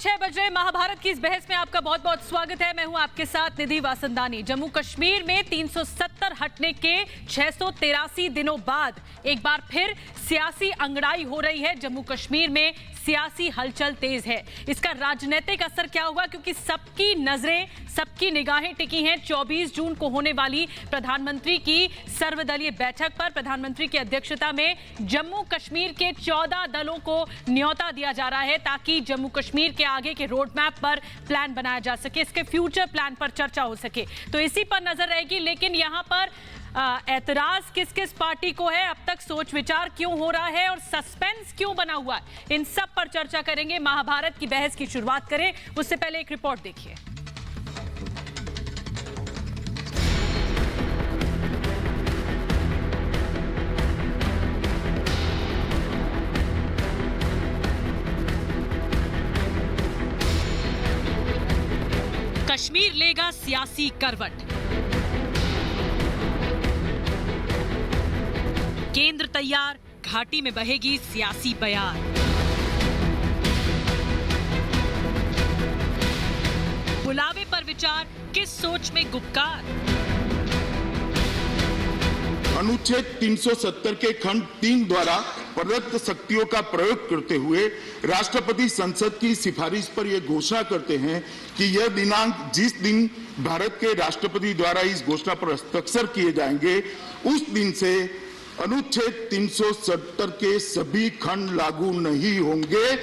6 बज रहे महाभारत की इस बहस में आपका बहुत बहुत स्वागत है। मैं हूं आपके साथ निधि वासंदानी। जम्मू कश्मीर में 370 हटने के 683 दिनों बाद एक बार फिर सियासी अंगड़ाई हो रही है। जम्मू कश्मीर में सियासी हलचल तेज है। इसका राजनीतिक असर क्या होगा, क्योंकि सबकी नजरें, सबकी निगाहें टिकी हैं 24 जून को होने वाली प्रधानमंत्री की सर्वदलीय बैठक पर। प्रधानमंत्री की अध्यक्षता में जम्मू कश्मीर के 14 दलों को न्योता दिया जा रहा है ताकि जम्मू कश्मीर के आगे के रोड मैप पर प्लान बनाया जा सके, इसके फ्यूचर प्लान पर चर्चा हो सके। तो इसी पर नजर रहेगी। लेकिन यहां पर ऐतराज किस किस पार्टी को है, अब तक सोच विचार क्यों हो रहा है और सस्पेंस क्यों बना हुआ है, इन सब पर चर्चा करेंगे। महाभारत की बहस की शुरुआत करें उससे पहले एक रिपोर्ट देखिए। कश्मीर लेगा सियासी करवट, केंद्र तैयार, घाटी में बहेगी सियासी बयार। बुलावे पर विचार, किस सोच में गुपकार। अनुच्छेद 370 के खंड 3 द्वारा प्रदत्त शक्तियों का प्रयोग करते हुए राष्ट्रपति संसद की सिफारिश पर यह घोषणा करते हैं कि यह दिनांक जिस दिन भारत के राष्ट्रपति द्वारा इस घोषणा पर हस्ताक्षर किए जाएंगे, उस दिन से अनुच्छेद 370 के सभी खंड लागू नहीं होंगे।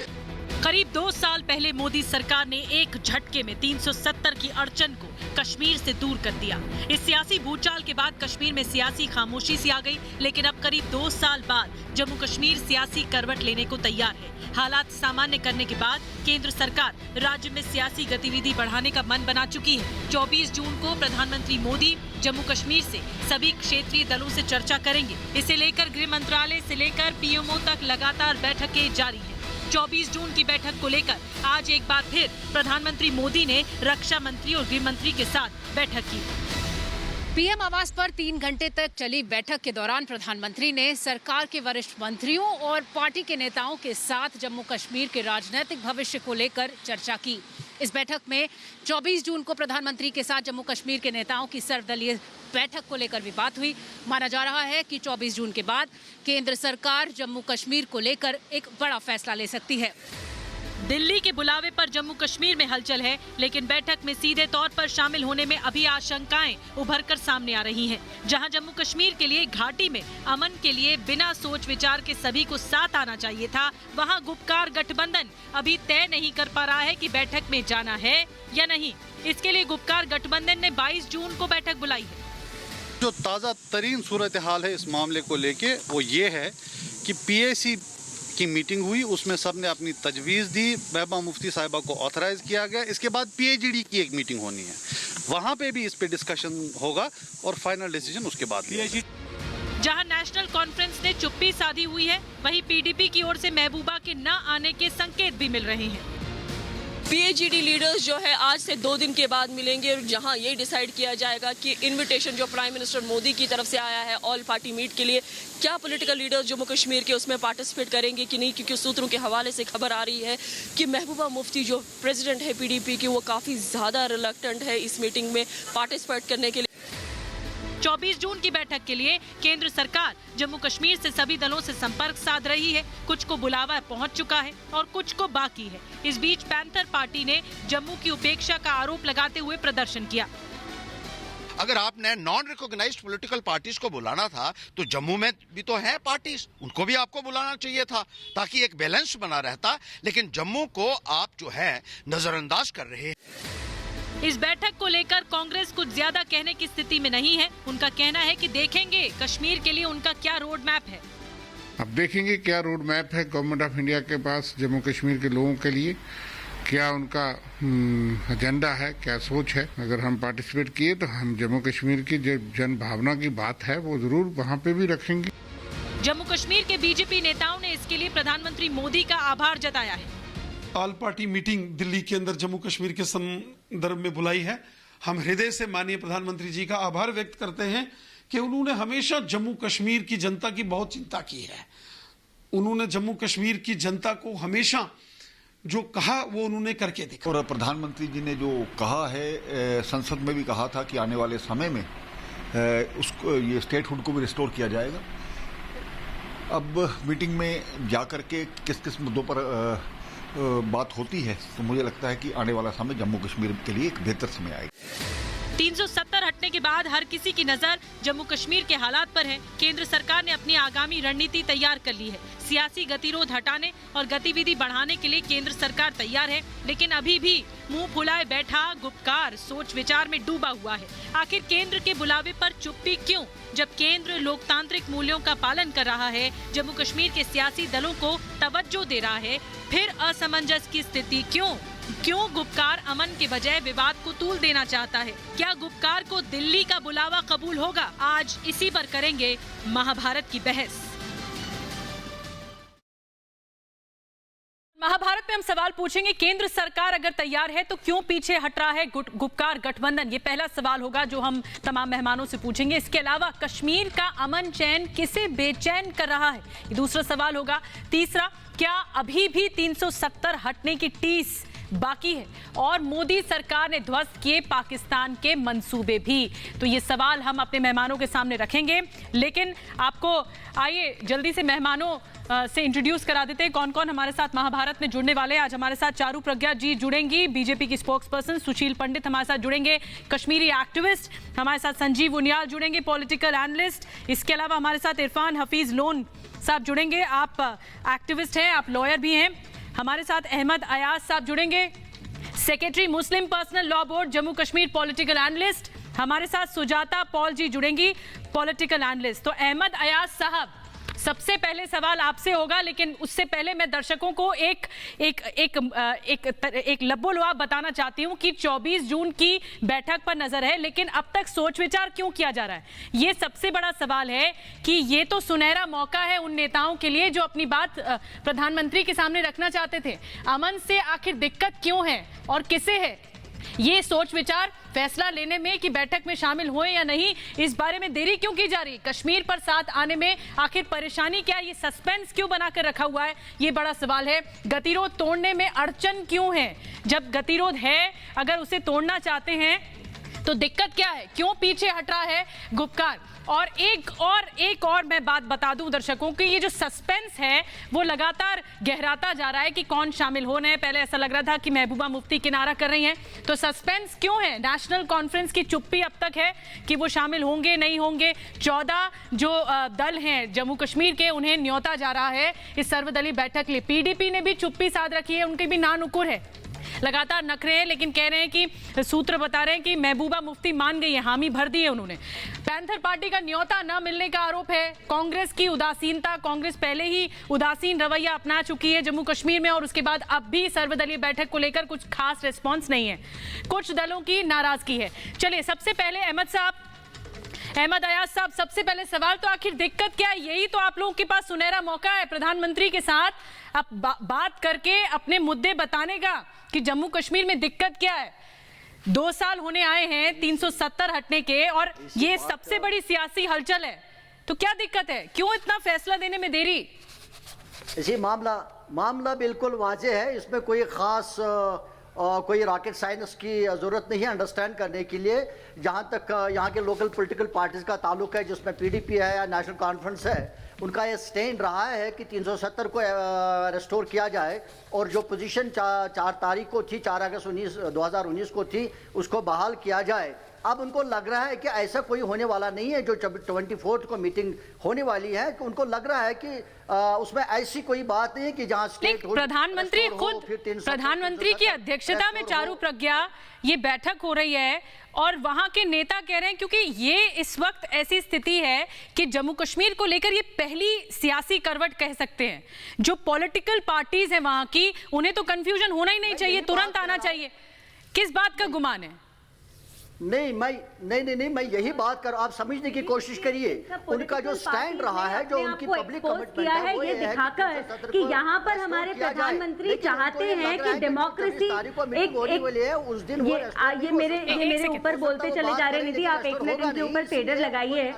करीब 2 साल पहले मोदी सरकार ने एक झटके में 370 की अड़चन को कश्मीर से दूर कर दिया। इस सियासी भूचाल के बाद कश्मीर में सियासी खामोशी सी आ गई। लेकिन अब करीब 2 साल बाद जम्मू कश्मीर सियासी करवट लेने को तैयार है। हालात सामान्य करने के बाद केंद्र सरकार राज्य में सियासी गतिविधि बढ़ाने का मन बना चुकी है। 24 जून को प्रधानमंत्री मोदी जम्मू कश्मीर से सभी क्षेत्रीय दलों से चर्चा करेंगे। इसे लेकर गृह मंत्रालय से लेकर पीएमओ तक लगातार बैठकें जारी है। 24 जून की बैठक को लेकर आज एक बार फिर प्रधानमंत्री मोदी ने रक्षा मंत्री और गृह मंत्री के साथ बैठक की। पीएम आवास पर 3 घंटे तक चली बैठक के दौरान प्रधानमंत्री ने सरकार के वरिष्ठ मंत्रियों और पार्टी के नेताओं के साथ जम्मू कश्मीर के राजनीतिक भविष्य को लेकर चर्चा की। इस बैठक में 24 जून को प्रधानमंत्री के साथ जम्मू कश्मीर के नेताओं की सर्वदलीय बैठक को लेकर भी बात हुई। माना जा रहा है कि 24 जून के बाद केंद्र सरकार जम्मू कश्मीर को लेकर एक बड़ा फैसला ले सकती है। दिल्ली के बुलावे पर जम्मू कश्मीर में हलचल है, लेकिन बैठक में सीधे तौर पर शामिल होने में अभी आशंकाएं उभरकर सामने आ रही हैं। जहां जम्मू कश्मीर के लिए घाटी में अमन के लिए बिना सोच विचार के सभी को साथ आना चाहिए था, वहां गुपकार गठबंधन अभी तय नहीं कर पा रहा है कि बैठक में जाना है या नहीं। इसके लिए गुपकार गठबंधन ने 22 जून को बैठक बुलाई है। जो ताज़ा तरीन सूरत हाल है इस मामले को लेके वो ये है कि पीएसी की मीटिंग हुई, उसमें सबने अपनी तजवीज़ दी, महबूबा मुफ्ती साहिबा को ऑथराइज किया गया। इसके बाद पीएचडी की एक मीटिंग होनी है, वहाँ पे भी इस पे डिस्कशन होगा और फाइनल डिसीजन उसके बाद लिया जाएगा। जहां नेशनल कॉन्फ्रेंस ने चुप्पी साधी हुई है, वहीं पीडीपी की ओर से महबूबा के न आने के संकेत भी मिल रहे हैं। पीएचडी लीडर्स जो है आज से 2 दिन के बाद मिलेंगे, जहां ये डिसाइड किया जाएगा कि इनविटेशन जो प्राइम मिनिस्टर मोदी की तरफ से आया है ऑल पार्टी मीट के लिए, क्या पॉलिटिकल लीडर्स जम्मू कश्मीर के उसमें पार्टिसिपेट करेंगे कि नहीं। क्योंकि सूत्रों के हवाले से खबर आ रही है कि महबूबा मुफ्ती जो प्रेसिडेंट है पीडीपी की, वो काफ़ी ज़्यादा रिलक्टेंट है इस मीटिंग में पार्टिसिपेट करने के लिए। 24 जून की बैठक के लिए केंद्र सरकार जम्मू कश्मीर से सभी दलों से संपर्क साध रही है। कुछ को बुलावा पहुंच चुका है और कुछ को बाकी है। इस बीच पैंथर पार्टी ने जम्मू की उपेक्षा का आरोप लगाते हुए प्रदर्शन किया। अगर आपने नॉन रिकॉग्नाइज्ड पॉलिटिकल पार्टीज को बुलाना था तो जम्मू में भी तो हैं पार्टीज, उनको भी आपको बुलाना चाहिए था ताकि एक बैलेंस बना रहता। लेकिन जम्मू को आप जो है नजरअंदाज कर रहे हैं। इस बैठक को लेकर कांग्रेस कुछ ज्यादा कहने की स्थिति में नहीं है। उनका कहना है कि देखेंगे कश्मीर के लिए उनका क्या रोड मैप है। अब देखेंगे क्या रोड मैप है गवर्नमेंट ऑफ इंडिया के पास जम्मू कश्मीर के लोगों के लिए, क्या उनका एजेंडा है, क्या सोच है। अगर हम पार्टिसिपेट किए तो हम जम्मू कश्मीर की जो जन भावना की बात है वो जरूर वहाँ पे भी रखेंगे। जम्मू कश्मीर के बीजेपी नेताओं ने इसके लिए प्रधानमंत्री मोदी का आभार जताया है। ऑल पार्टी मीटिंग दिल्ली के अंदर जम्मू कश्मीर के संदर्भ में बुलाई है। हम हृदय से माननीय प्रधानमंत्री जी का आभार व्यक्त करते हैं कि उन्होंने हमेशा जम्मू कश्मीर की जनता की बहुत चिंता की है। उन्होंने जम्मू कश्मीर की जनता को हमेशा जो कहा वो उन्होंने करके दिखा। और प्रधानमंत्री जी ने जो कहा है, संसद में भी कहा था कि आने वाले समय में उसको, ये स्टेटहुड को भी रिस्टोर किया जाएगा। अब मीटिंग में जाकर के किस किस मुद्दों पर बात होती है, तो मुझे लगता है कि आने वाला समय जम्मू कश्मीर के लिए एक बेहतर समय आएगा। 370 हटने के बाद हर किसी की नजर जम्मू कश्मीर के हालात पर है। केंद्र सरकार ने अपनी आगामी रणनीति तैयार कर ली है। सियासी गतिरोध हटाने और गतिविधि बढ़ाने के लिए केंद्र सरकार तैयार है, लेकिन अभी भी मुंह फुलाए बैठा गुपकार सोच विचार में डूबा हुआ है। आखिर केंद्र के बुलावे पर चुप्पी क्यों, जब केंद्र लोकतांत्रिक मूल्यों का पालन कर रहा है, जम्मू कश्मीर के सियासी दलों को तवज्जो दे रहा है, फिर असमंजस की स्थिति क्यों? क्यों गुपकार अमन के बजाय विवाद को तूल देना चाहता है? क्या गुपकार को दिल्ली का बुलावा कबूल होगा? आज इसी पर करेंगे महाभारत की बहस। महाभारत में हम सवाल पूछेंगे, केंद्र सरकार अगर तैयार है तो क्यों पीछे हट रहा है गुपकार गठबंधन? ये पहला सवाल होगा जो हम तमाम मेहमानों से पूछेंगे। इसके अलावा कश्मीर का अमन चैन किसे बेचैन कर रहा है, ये दूसरा सवाल होगा। तीसरा, क्या अभी भी 370 हटने की टीस बाकी है और मोदी सरकार ने ध्वस्त किए पाकिस्तान के मंसूबे भी? तो ये सवाल हम अपने मेहमानों के सामने रखेंगे, लेकिन आपको आइए जल्दी से मेहमानों से इंट्रोड्यूस करा देते हैं कौन कौन हमारे साथ महाभारत में जुड़ने वाले हैं। आज हमारे साथ चारू प्रज्ञा जी जुड़ेंगी, बीजेपी की स्पोक्स पर्सन। सुशील पंडित हमारे साथ जुड़ेंगे, कश्मीरी एक्टिविस्ट। हमारे साथ संजीव उनियाल जुड़ेंगे, पॉलिटिकल एनालिस्ट। इसके अलावा हमारे साथ इरफान हफीज लोन साहब जुड़ेंगे, आप एक्टिविस्ट हैं, आप लॉयर भी हैं। हमारे साथ अहमद अयाज साहब जुड़ेंगे, secretary Muslim personal law board Jammu Kashmir, political analyst. हमारे साथ सुजाता पॉल जी जुड़ेंगी, पॉलिटिकल एनालिस्ट। तो अहमद अयाज साहब, सबसे पहले सवाल आपसे होगा, लेकिन उससे पहले मैं दर्शकों को एक लब्बो-लुआब बताना चाहती हूं कि 24 जून की बैठक पर नजर है, लेकिन अब तक सोच विचार क्यों किया जा रहा है? ये सबसे बड़ा सवाल है कि ये तो सुनहरा मौका है उन नेताओं के लिए जो अपनी बात प्रधानमंत्री के सामने रखना चाहते थे। अमन से आखिर दिक्कत क्यों है और किसे है? ये सोच विचार फैसला लेने में कि बैठक में शामिल हुए या नहीं, इस बारे में देरी क्यों की जा रही? कश्मीर पर साथ आने में आखिर परेशानी क्या? ये सस्पेंस क्यों बनाकर रखा हुआ है? ये बड़ा सवाल है। गतिरोध तोड़ने में अड़चन क्यों है? जब गतिरोध है, अगर उसे तोड़ना चाहते हैं तो दिक्कत क्या है? क्यों पीछे हट रहा है गुपकार? और एक और मैं बात बता दूं दर्शकों की, ये जो सस्पेंस है वो लगातार गहराता जा रहा है कि कौन शामिल होने हैं। पहले ऐसा लग रहा था कि महबूबा मुफ्ती किनारा कर रही हैं, तो सस्पेंस क्यों है? नेशनल कॉन्फ्रेंस की चुप्पी अब तक है कि वो शामिल होंगे नहीं होंगे। 14 जो दल हैं जम्मू कश्मीर के, उन्हें न्योता जा रहा है इस सर्वदलीय बैठक के लिए। पीडीपी ने भी चुप्पी साध रखी है, उनकी भी नानुकुर है, लगातार नखरे हैं, लेकिन कह रहे हैं कि सूत्र बता रहे हैं कि महबूबा मुफ्ती मान गई है, हामी भर दी है उन्होंने। पैंथर पार्टी का न्योता न मिलने का आरोप है। कांग्रेस की उदासीनता, कांग्रेस पहले ही उदासीन रवैया अपना चुकी है जम्मू कश्मीर में, और उसके बाद अब भी सर्वदलीय बैठक को लेकर कुछ खास रिस्पॉन्स नहीं है। कुछ दलों की नाराजगी है। चलिए सबसे पहले अहमद अयाज साहब, सबसे पहले सवाल तो आखिर दिक्कत क्या है? यही तो आप लोगों के पास सुनहरा मौका है प्रधानमंत्री के साथ अब बात करके अपने मुद्दे बताने का कि जम्मू कश्मीर में दिक्कत क्या है। 2 साल होने आए हैं 370 हटने के, और ये सबसे बड़ी सियासी हलचल है, तो क्या दिक्कत है? क्यों इतना फैसला देने में देरी? जी, मामला बिल्कुल वाजे है। इसमें कोई खास कोई रॉकेट साइंस की ज़रूरत नहीं है अंडरस्टैंड करने के लिए। जहाँ तक यहाँ के लोकल पॉलिटिकल पार्टीज का ताल्लुक है, जिसमें पीडीपी है या नेशनल कॉन्फ्रेंस है, उनका ये स्टैंड रहा है कि 370 को रेस्टोर किया जाए, और जो पोजीशन 4 तारीख को थी, 4 अगस्त 2019 को थी, उसको बहाल किया जाए। अब उनको लग रहा है कि ऐसा कोई होने वाला नहीं है। जो 24 को मीटिंग होने वाली है, कि उनको लग रहा है कि उसमें ऐसी कोई बात नहीं है कि जहां स्टेट प्रधानमंत्री खुद, प्रधानमंत्री की अध्यक्षता में चारू प्रज्ञा ये बैठक हो रही है, और वहां के नेता कह रहे हैं, क्योंकि ये इस वक्त ऐसी स्थिति है कि जम्मू कश्मीर को लेकर ये पहली सियासी करवट कह सकते हैं। जो पॉलिटिकल पार्टीज हैं वहां की, उन्हें तो कंफ्यूजन होना ही नहीं चाहिए, तुरंत आना चाहिए। किस बात का गुमान है? नहीं, मैं यही बात कर, आप समझने की कोशिश करिए। उनका जो स्टैंड रहा है, जो उनकी पब्लिक कमिटमेंट है, वो ये दिखाकर कि यहाँ पर हमारे प्रधानमंत्री चाहते हैं कि डेमोक्रेसी उस दिन ये मेरे ऊपर बोलते चले जा रहे। निधि, आप 1 मिनट इनके ऊपर फेडर लगाइए।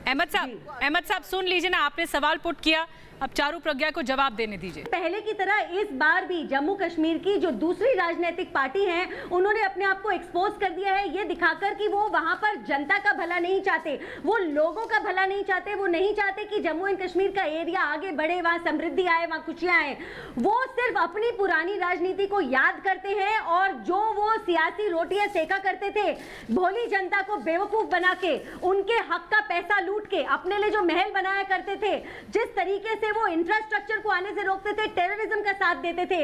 अहमद साहब सुन लीजिए ना, आपने सवाल पुट किया, अब चारू प्रज्ञा को जवाब देने दीजिए। पहले की तरह इस बार भी जम्मू कश्मीर की जो दूसरी राजनीतिक पार्टी है उन्होंने अपने आप को एक्सपोज कर दिया है, ये दिखाकर कि वो वहां पर जनता का भला नहीं चाहते, वो लोगों का भला नहीं चाहते, वो नहीं चाहते कि जम्मू एंड कश्मीर का एरिया आगे बढ़े, वहां समृद्धि आए, वहां खुशियां आए। वो सिर्फ अपनी पुरानी राजनीति को याद करते हैं और जो वो सियासी रोटियां सेका करते थे, भोली जनता को बेवकूफ बना के, उनके हक का पैसा लूट के अपने लिए जो महल बनाया करते थे, जिस तरीके से वो इंफ्रास्ट्रक्चर को आने से रोकते थे, टेररिज्म का साथ देते थे,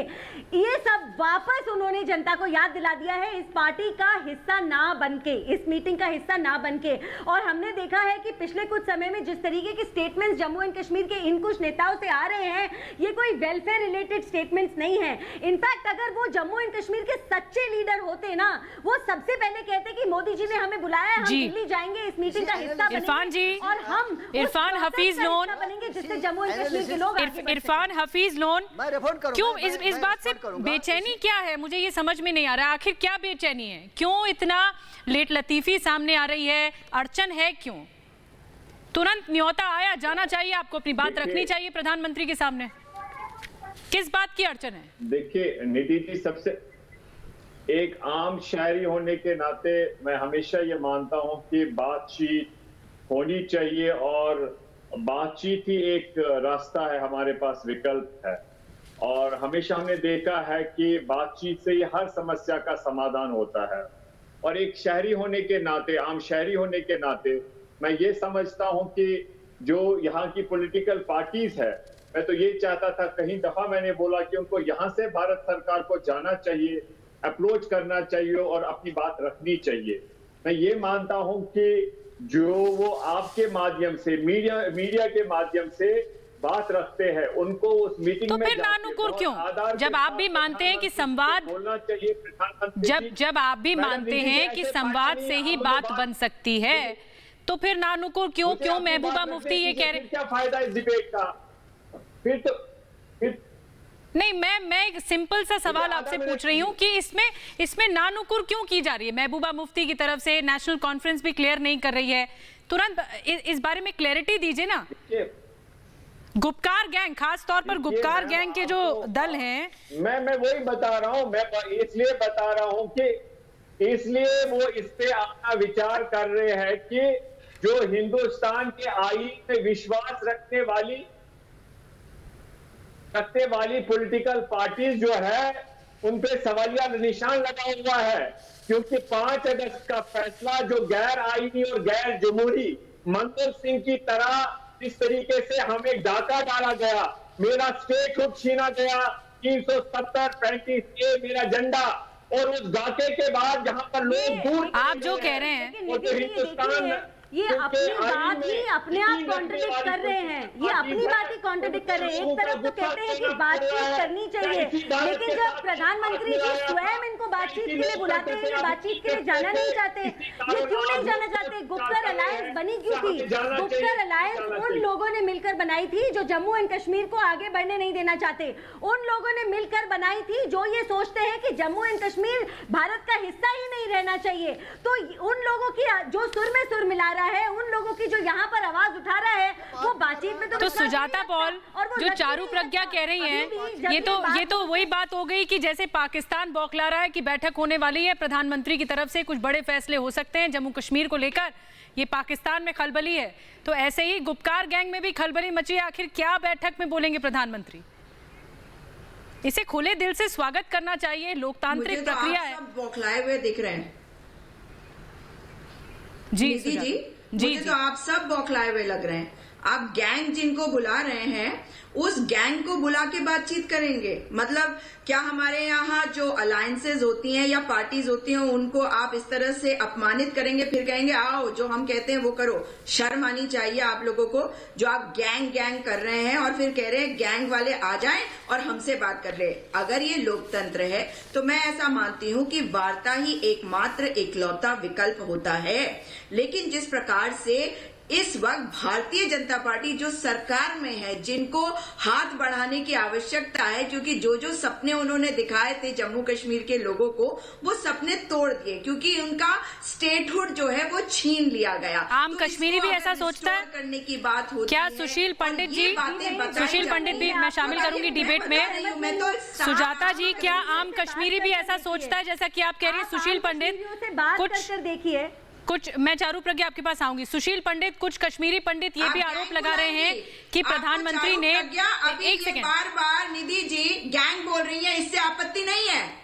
ये सब वापस उन्होंने जनता को याद दिला दिया है इस पार्टी का हिस्सा ना बनके, इस मीटिंग का हिस्सा ना बनके। और हमने देखा है कि पिछले कुछ समय में जिस तरीके के स्टेटमेंट्स जम्मू एंड कश्मीर के इन कुछ नेताओं से आ रहे हैं, ये कोई वेलफेयर रिलेटेड स्टेटमेंट्स नहीं है। इनफैक्ट अगर वो जम्मू एंड कश्मीर के सच्चे लीडर होते ना, वो सबसे पहले कहते कि मोदी जी ने हमें बुलाया, हम दिल्ली जाएंगे, इस मीटिंग का हिस्सा इरफान जी और हम इरफान हफीज लोन बनेंगे जिससे जम्मू एंड कश्मीर के लोग इरफान हफीज लोन क्यों इस बात से बेचैनी क्या है, मुझे ये समझ में नहीं आ रहा। आखिर क्या बेचैनी है, क्यों इतना लेट लतीफी सामने आ रही है, अड़चन है क्यों? तुरंत न्योता आया जाना चाहिए, आपको अपनी बात रखनी चाहिए प्रधानमंत्री के सामने। किस बात की अड़चन है? देखिए निधि जी, सबसे एक आम शहरी होने के नाते मैं हमेशा ये मानता हूं कि बातचीत होनी चाहिए और बातचीत ही एक रास्ता है, हमारे पास विकल्प है। और हमेशा हमने देखा है कि बातचीत से ही हर समस्या का समाधान होता है। और एक शहरी होने के नाते, आम शहरी होने के नाते मैं ये समझता हूं कि जो यहाँ की पॉलिटिकल पार्टीज है, मैं तो ये चाहता था, कहीं दफा मैंने बोला कि उनको यहाँ से भारत सरकार को जाना चाहिए, अप्रोच करना चाहिए और अपनी बात रखनी चाहिए। मैं ये मानता हूं कि जो वो आपके माध्यम से, मीडिया के माध्यम से बात रखते हैं, उनको उस मीटिंग तो में फिर नानुकुर क्यों? जब आप भी मानते हैं कि संवाद बोलना चाहिए प्रधानमंत्री, जब आप भी मानते हैं कि संवाद से ही बात बन सकती है, तो फिर नानुकुर क्यों? क्यों महबूबा मुफ्ती ये कह रहे, क्या फायदा इस डिबेट का? फिर नहीं, मैं एक सिंपल सा सवाल आपसे पूछ रही हूँ कि इसमें नानुकुर क्यों की जा रही है? महबूबा मुफ्ती की तरफ से नेशनल कॉन्फ्रेंस भी क्लियर नहीं कर रही है, तुरंत इस बारे में क्लैरिटी दीजिए ना। गुपकार गैंग, खास तौर पर गुपकार गैंग के जो दल हैं, मैं वही बता रहा हूँ, मैं इसलिए बता रहा हूँ कि इसलिए वो इस पे अपना विचार कर रहे हैं कि जो हिंदुस्तान के आईन में विश्वास रखने वाली पॉलिटिकल पार्टीज जो है, उन पे सवालिया निशान लगा हुआ है। क्योंकि 5 अगस्त का फैसला जो गैर आईनी और गैर जमहूरी, मनमोहन सिंह की तरह जिस तरीके से हमें डाका डाला गया, मेरा स्टेटहुड छीना गया, 370-35A मेरा झंडा, और उस डाके के बाद जहां पर लोग दूर, आप जो कह रहे हैं वो तो हिंदुस्तान ये अपनी बात ही अपने आप कॉन्ट्रडिक्ट कर रहे हैं, ये अपनी बात ही कॉन्ट्रडिक्ट कर रहे हैं। एक तरफ तो कहते हैं कि बातचीत करनी चाहिए, लेकिन जब प्रधानमंत्री जी स्वयं इनको बातचीत के लिए बुलाते हैं, ये बातचीत के लिए जाना नहीं चाहते, ये क्यों नहीं जाना चाहते? गुप्कर अलायंस बनी क्यों थी? गुप्कर अलायंस उन लोगों ने मिलकर बनाई थी जो जम्मू एंड कश्मीर को आगे बढ़ने नहीं देना चाहते, उन लोगों ने मिलकर बनाई थी जो ये सोचते हैं कि जम्मू एंड कश्मीर भारत का हिस्सा ही नहीं रहना चाहिए। तो उन लोगों की जो सुर में सुर मिला रहा है, उन लोगों की जो यहाँ पर आवाज उठा रहा है, वो बातचीत में तो सुजाता पॉल जो चारू प्रज्ञा कह रही हैं, ये तो वही बात हो गई कि जैसे पाकिस्तान बौखला रहा है कि बैठक होने वाली है, प्रधानमंत्री की तरफ से कुछ बड़े फैसले हो सकते हैं जम्मू कश्मीर को लेकर, ये पाकिस्तान में खलबली है, तो ऐसे ही गुपकार गैंग में भी खलबली मची है। आखिर क्या बैठक में बोलेंगे प्रधानमंत्री? इसे खुले दिल से स्वागत करना चाहिए, लोकतांत्रिक प्रक्रिया है। बौखलाए हुए दिख रहे हैं जी, मुझे तो आप सब बौखलाए हुए लग रहे हैं। आप गैंग जिनको बुला रहे हैं, उस गैंग को बुला के बातचीत करेंगे? मतलब क्या हमारे यहाँ जो अलायंसेज होती हैं या पार्टीज होती हैं, उनको आप इस तरह से अपमानित करेंगे, फिर कहेंगे आओ जो हम कहते हैं वो करो? शर्म आनी चाहिए आप लोगों को, जो आप गैंग कर रहे हैं और फिर कह रहे हैं गैंग वाले आ जाएं और हमसे बात कर ले। अगर ये लोकतंत्र है तो मैं ऐसा मानती हूँ कि वार्ता ही एकमात्र इकलौता विकल्प होता है। लेकिन जिस प्रकार से इस वक्त भारतीय जनता पार्टी जो सरकार में है, जिनको हाथ बढ़ाने की आवश्यकता है, क्योंकि जो सपने उन्होंने दिखाए थे जम्मू कश्मीर के लोगों को, वो सपने तोड़ दिए, क्योंकि उनका स्टेटहुड जो है वो छीन लिया गया। आम कश्मीरी भी ऐसा सोचता है करने की बात होती क्या? है। सुशील पंडित जी, सुशील पंडित भी मैं शामिल करूंगी डिबेट में। मैं तो सुजाता जी, क्या आम कश्मीरी भी ऐसा सोचता है जैसा कि आप कह रही हैं? सुशील पंडित कुछ देखिए, कुछ मैं चारू प्रज्ञा आपके पास आऊंगी। सुशील पंडित, कुछ कश्मीरी पंडित ये भी आरोप लगा रहे हैं कि प्रधानमंत्री ने एक सेकंड, बार निधि जी गैंग बोल रही है, इससे आपत्ति नहीं है।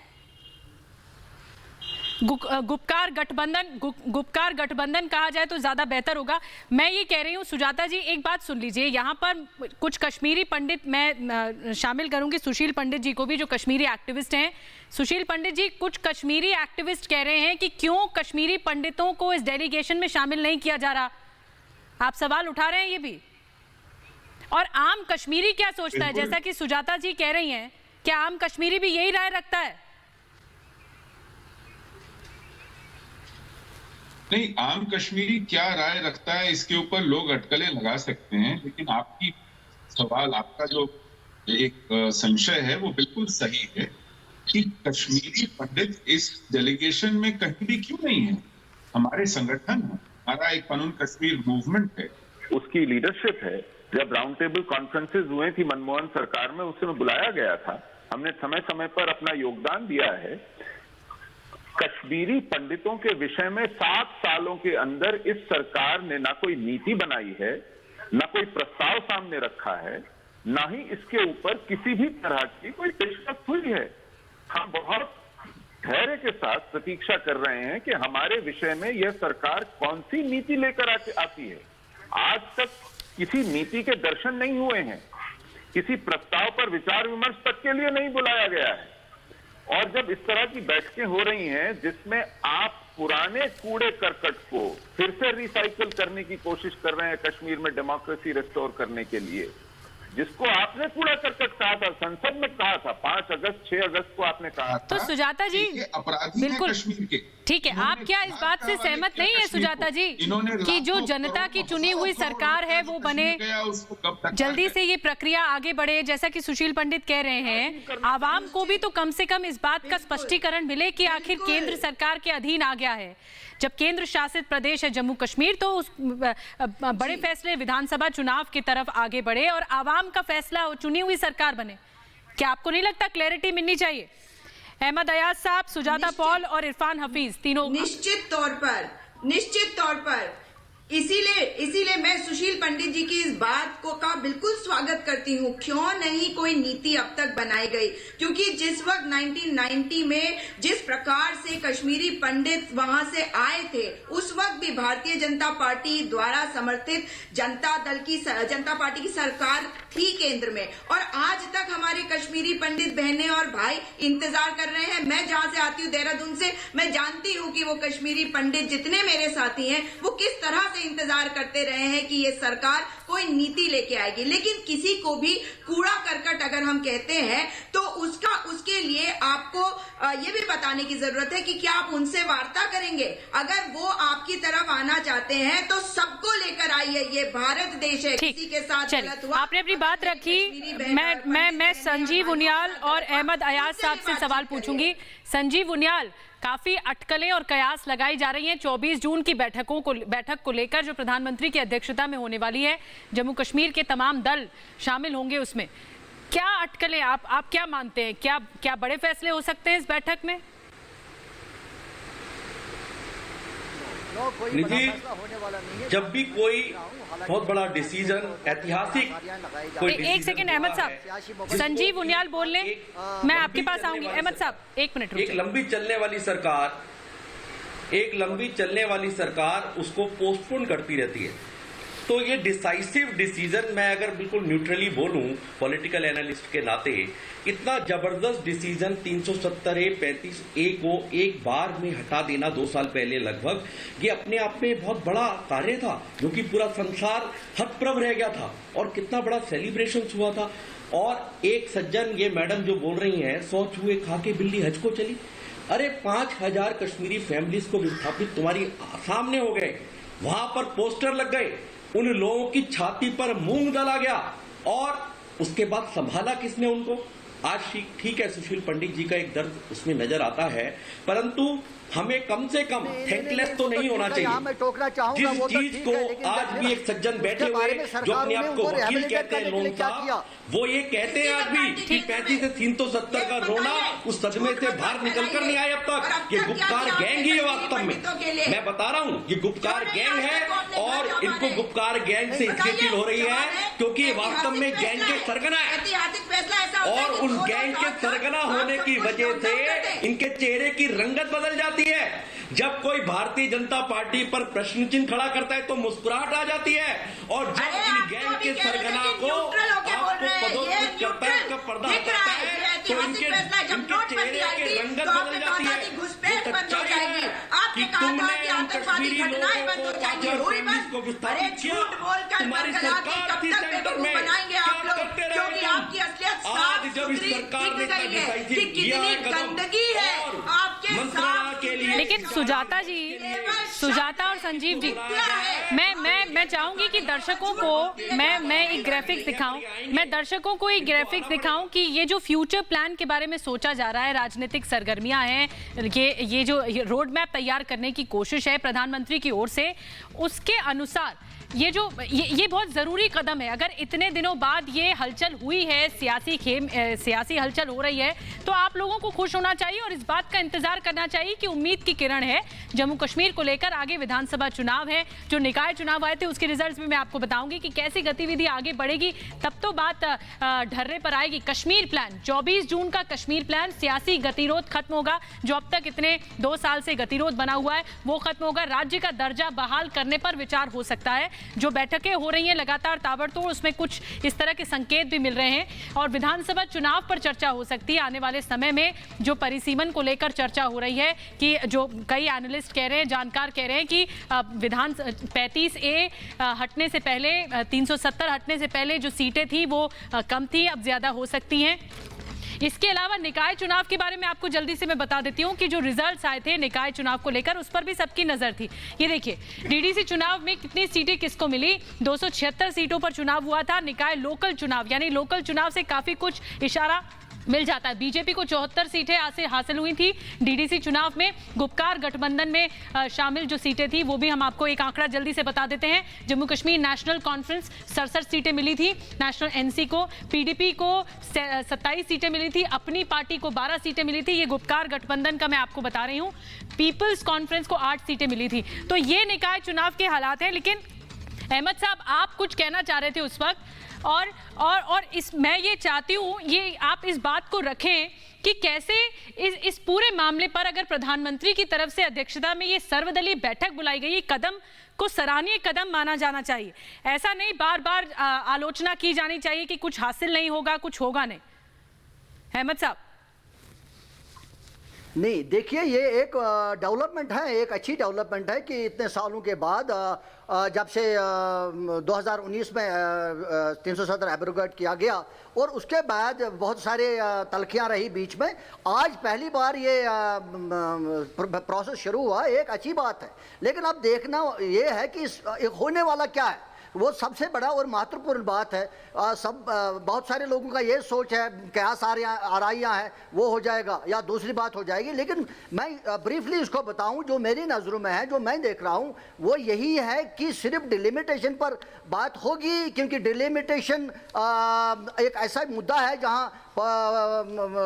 गुपकार गठबंधन कहा जाए तो ज्यादा बेहतर होगा। मैं ये कह रही हूँ सुजाता जी, एक बात सुन लीजिए, यहाँ पर कुछ कश्मीरी पंडित मैं शामिल करूंगी, सुशील पंडित जी को भी, जो कश्मीरी एक्टिविस्ट हैं। सुशील पंडित जी, कुछ कश्मीरी एक्टिविस्ट कह रहे हैं कि क्यों कश्मीरी पंडितों को इस डेलीगेशन में शामिल नहीं किया जा रहा। आप सवाल उठा रहे हैं ये भी। और आम कश्मीरी क्या सोचता है? जैसा कि सुजाता जी कह रही हैं, क्या आम कश्मीरी भी यही राय रखता है? नहीं, आम कश्मीरी क्या राय रखता है इसके ऊपर लोग अटकलें लगा सकते हैं, लेकिन आपकी सवाल, आपका जो एक संशय है वो बिल्कुल सही है कि कश्मीरी पंडित इस डेलीगेशन में कहीं भी क्यों नहीं है। हमारे संगठन है, हमारा एक कानून कश्मीर मूवमेंट है, उसकी लीडरशिप है। जब राउंड टेबल कॉन्फ्रेंसेज हुए थी मनमोहन सरकार में, उसमें बुलाया गया था, हमने समय समय पर अपना योगदान दिया है। कश्मीरी पंडितों के विषय में 7 सालों के अंदर इस सरकार ने ना कोई नीति बनाई है, ना कोई प्रस्ताव सामने रखा है, ना ही इसके ऊपर किसी भी तरह की कोई पेशकश हुई है। हम बहुत धैर्य के साथ प्रतीक्षा कर रहे हैं कि हमारे विषय में यह सरकार कौन सी नीति लेकर आती है। आज तक किसी नीति के दर्शन नहीं हुए हैं, किसी प्रस्ताव पर विचार विमर्श तक के लिए नहीं बुलाया गया है। और जब इस तरह की बैठकें हो रही हैं जिसमें आप पुराने कूड़े करकट को फिर से रिसाइकल करने की कोशिश कर रहे हैं कश्मीर में डेमोक्रेसी रिस्टोर करने के लिए, जिसको आपने कूड़ा करकट कहा था, संसद में कहा था, 5 अगस्त 6 अगस्त को आपने कहा था। तो सुजाता जी, बिल्कुल ठीक है, आप क्या इस बात से सहमत नहीं है सुजाता जी कि जो जनता की चुनी हुई सरकार है वो बने, जल्दी से ये प्रक्रिया आगे बढ़े? जैसा कि सुशील पंडित कह रहे हैं, आवाम को भी तो कम से कम इस बात का स्पष्टीकरण मिले कि आखिर केंद्र सरकार के अधीन आ गया है। जब केंद्र शासित प्रदेश है जम्मू कश्मीर, तो उस बड़े फैसले विधानसभा चुनाव की तरफ आगे बढ़े और आवाम का फैसला चुनी हुई सरकार बने। क्या आपको नहीं लगता क्लैरिटी मिलनी चाहिए? अहमद अयाज साहब, सुजाता पॉल और इरफान हफीज, तीनों निश्चित तौर पर इसीलिए मैं सुशील पंडित जी की इस बात को का बिल्कुल स्वागत करती हूँ। क्यों नहीं कोई नीति अब तक बनाई गई? क्योंकि जिस वक्त 1990 में जिस प्रकार से कश्मीरी पंडित वहां से आए थे, उस वक्त भी भारतीय जनता पार्टी द्वारा समर्थित जनता पार्टी की सरकार थी केंद्र में, और आज तक हमारे कश्मीरी पंडित बहनें और भाई इंतजार कर रहे हैं। मैं जहां से आती हूँ, देहरादून से, मैं जानती हूँ कि वो कश्मीरी पंडित जितने मेरे साथी हैं वो किस तरह से इंतजार करते रहे हैं कि ये सरकार कोई नीति लेके आएगी। लेकिन किसी को भी कूड़ा करकट अगर हम कहते हैं तो उसके लिए आपको ये भी बताने की जरूरत है कि क्या आप उनसे वार्ता करेंगे। अगर वो आपकी तरफ आना चाहते हैं तो सबको लेकर आइए, ये भारत देश है, किसी के साथ गलत हुआ। आपने अपनी बात रखी। मैं संजीव उनियाल और अहमद अयाज साहब से सवाल पूछूंगी। संजीव उनियाल, काफी अटकलें और कयास लगाई जा रही हैं 24 जून की बैठक को लेकर, जो प्रधानमंत्री की अध्यक्षता में होने वाली है। जम्मू कश्मीर के तमाम दल शामिल होंगे उसमें। क्या अटकलें, आप क्या मानते हैं, क्या बड़े फैसले हो सकते हैं इस बैठक में? जब भी कोई बहुत बड़ा डिसीजन, ऐतिहासिक कोई एक सेकंड अहमद साहब, संजीव उनियाल बोल लें, मैं आपके पास आऊंगी। अहमद साहब एक मिनट रुकिए। एक लंबी चलने वाली सरकार उसको पोस्टपोन करती रहती है। तो ये डिसाइसिव डिसीजन, मैं अगर बिल्कुल न्यूट्रली बोलूं पॉलिटिकल एनालिस्ट के नाते, इतना जबरदस्त डिसीजन 370A-35A को एक बार में हटा देना 2 साल पहले लगभग, ये अपने आप में बहुत बड़ा कार्य था, जो कि पूरा संसार हतप्रभ रह गया था और कितना बड़ा सेलिब्रेशन हुआ था। और एक सज्जन, ये मैडम जो बोल रही हैं 100 चूहे खा के बिल्ली हज को चली, अरे 5000 कश्मीरी फैमिलीज को विस्थापित तुम्हारी सामने हो गए। वहां पर पोस्टर लग गए, उन लोगों की छाती पर मूंग डाला गया और उसके बाद संभाला किसने उनको? आज ठीक है, सुशील पंडित जी का एक दर्द उसमें नजर आता है, परंतु हमें कम से कम थैंकलेस तो नहीं होना चाहिए। जिस चीज को आज भी एक सज्जन बैठे हुए जो अपने आप को वकील कहते हैं लोन का, वो ये कहते हैं आज भी कि 35 से 370 का रोना उस सदमे से बाहर निकलकर नहीं आए अब तक। ये गुप्तकार गैंग ही है वास्तव में, मैं बता रहा हूं, ये गुप्तकार गैंग है और इनको गुप्तकार गैंग से इसलिए फील हो रही है क्योंकि ये वास्तव में गैंग के सरगना है और उन गैंग के सरगना होने की वजह से इनके चेहरे की रंगत बदल जाती है। जब कोई भारतीय जनता पार्टी पर प्रश्न चिन्ह खड़ा करता है तो मुस्कुराहट आ जाती है और जब इन गैंग के सरगना को आपको पदोन्नत करता है, उसका पर्दा हटाता है तो इनके चेहरे की रंगत बदल जाती है। सच्चाई है कि तुमने उन कश्मीरी लोगों को विस्थापित किया, तुम्हारी सरकार थी सेंटर में, क्या करते रहे तुम? आज जब इस सरकार ने डिसाइसिव किया है कदम और मंत्रालय के लिए, लेकिन सुजाता जी, सुजाता और संजीव जी, मैं चाहूंगी कि दर्शकों को मैं एक ग्राफिक्स दिखाऊं, मैं दर्शकों को एक ग्राफिक्स दिखाऊं कि ये जो फ्यूचर प्लान के बारे में सोचा जा रहा है, राजनीतिक सरगर्मियां हैं, ये जो रोड मैप तैयार करने की कोशिश है प्रधानमंत्री की ओर से, उसके अनुसार ये बहुत जरूरी कदम है। अगर इतने दिनों बाद ये हलचल हुई है, सियासी हलचल हो रही है, तो आप लोगों को खुश होना चाहिए और इस बात का इंतजार करना चाहिए कि उम्मीद की किरण है जम्मू कश्मीर को लेकर। आगे विधानसभा चुनाव है, जो निकाय चुनाव आए थे उसके रिजल्ट्स भी मैं आपको बताऊंगी कि कैसी गतिविधि आगे बढ़ेगी, तब तो बात ढर्रे पर आएगी। कश्मीर प्लान 24 जून का कश्मीर प्लान, सियासी गतिरोध खत्म होगा, जो अब तक इतने 2 साल से गतिरोध बना हुआ है वो खत्म होगा। राज्य का दर्जा बहाल करने पर विचार हो सकता है। जो बैठकें हो रही हैं लगातार ताबड़तोड़, उसमें कुछ इस तरह के संकेत भी मिल रहे हैं और विधानसभा चुनाव पर चर्चा हो सकती है आने वाले समय में। जो परिसीमन को लेकर चर्चा हो रही है कि जो कई एनालिस्ट कह रहे हैं, जानकार कह रहे हैं कि विधान 35A हटने से पहले, 370 हटने से पहले जो सीटें थी वो कम थी, अब ज्यादा हो सकती हैं। इसके अलावा निकाय चुनाव के बारे में आपको जल्दी से मैं बता देती हूं कि जो रिजल्ट्स आए थे निकाय चुनाव को लेकर, उस पर भी सबकी नजर थी। ये देखिए, डीडीसी चुनाव में कितनी सीटें किसको मिली, 276 सीटों पर चुनाव हुआ था। निकाय लोकल चुनाव यानी लोकल चुनाव से काफी कुछ इशारा मिल जाता है। बीजेपी को 74 सीटें हासिल हुई थी डीडीसी चुनाव में। गुपकार गठबंधन में शामिल जो सीटें थी वो भी हम आपको एक आंकड़ा जल्दी से बता देते हैं। जम्मू कश्मीर नेशनल कॉन्फ्रेंस 67 सीटें मिली थी, नेशनल एनसी को, पीडीपी को 27 सीटें मिली थी, अपनी पार्टी को 12 सीटें मिली थी। ये गुपकार गठबंधन का मैं आपको बता रही हूँ। पीपल्स कॉन्फ्रेंस को 8 सीटें मिली थी। तो ये निकाय चुनाव के हालात हैं। लेकिन अहमद साहब, आप कुछ कहना चाह रहे थे उस वक्त, और मैं ये चाहती हूँ ये आप इस बात को रखें कि कैसे इस पूरे मामले पर अगर प्रधानमंत्री की तरफ से अध्यक्षता में ये सर्वदलीय बैठक बुलाई गई, ये कदम को सराहनीय कदम माना जाना चाहिए। ऐसा नहीं बार बार आलोचना की जानी चाहिए कि कुछ हासिल नहीं होगा, कुछ होगा नहीं। अहमद साहब, नहीं, देखिए, ये एक डेवलपमेंट है, एक अच्छी डेवलपमेंट है कि इतने सालों के बाद जब से 2019 में 370 एब्रोगेट किया गया और उसके बाद बहुत सारे तलखियां रही बीच में, आज पहली बार ये प्रोसेस शुरू हुआ, एक अच्छी बात है। लेकिन अब देखना ये है कि होने वाला क्या है, वो सबसे बड़ा और महत्वपूर्ण बात है। बहुत सारे लोगों का ये सोच है क्या सारे आराइयाँ हैं वो हो जाएगा या दूसरी बात हो जाएगी। लेकिन मैं ब्रीफली इसको बताऊं, जो मेरी नज़रों में है, जो मैं देख रहा हूं, वो यही है कि सिर्फ डिलिमिटेशन पर बात होगी, क्योंकि डिलिमिटेशन एक ऐसा मुद्दा है जहां